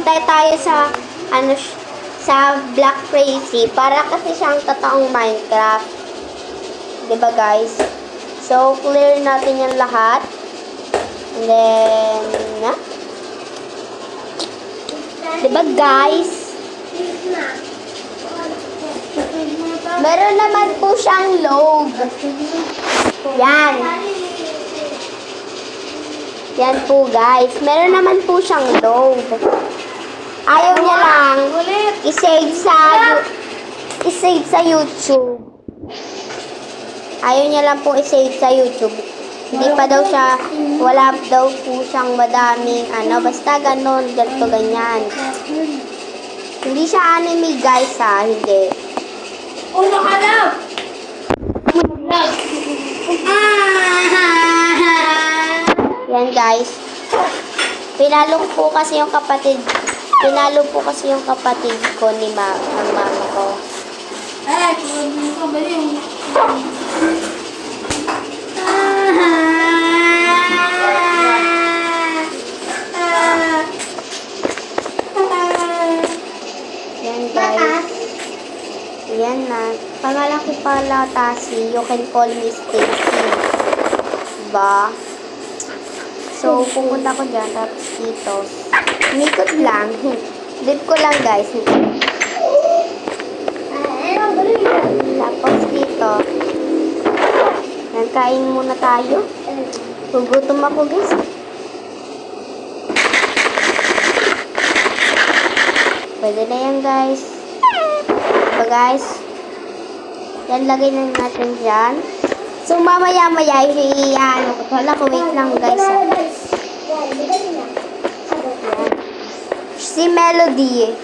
Pumunta tayo sa, sa Black Crazy para kasi siyang totoong Minecraft. Diba guys? So, clear natin yung lahat. And then, diba guys? Meron naman po siyang log. Yan. Yan po guys. Meron naman po siyang log. Ayaw niya lang i-save sa YouTube. Ayaw niya lang po i-save sa YouTube. Hindi pa daw siya, wala daw po siyang madaming basta ganon, ganito, ganyan. Hindi siya anime guys hindi. Nakalap! Yan guys. Pinalo po kasi yung kapatid ko ng mama ko. Kung ka ba yung... Yan guys. Yan na. Pangalan ko pala Tasi. You can call me Stacy. Diba? So, pumunta ko dyan. Tapos dito. Umikot lang. Dip ko lang guys. Tapos dito. Yan, kain muna tayo. Gugutom ako guys. Pwede na yan guys. Diba guys? Yan, lagay na natin dyan. So, mamaya-maya, wala ko, wait lang guys. Si Melody.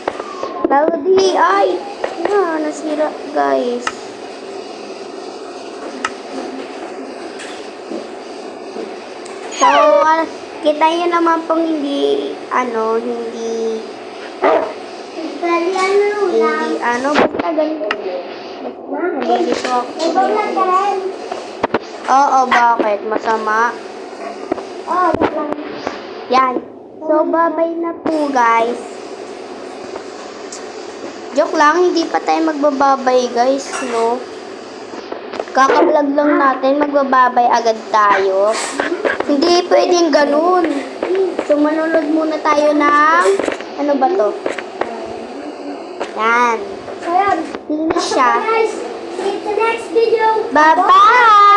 Melody, ay! Nasira guys. So, kita nyo naman pong hindi, basta ganito. Nandito ako. Oo, bakit? Masama? Yan. So, bye-bye na po, guys. Joke lang, hindi pa tayo magbababay, guys, no? Kaka-vlog lang natin, magbababay agad tayo. Hindi pwedeng ganun. So, manunod muna tayo ng, ano ba to? Yan. Finish siya. Guys, see you in the next video. Bye-bye!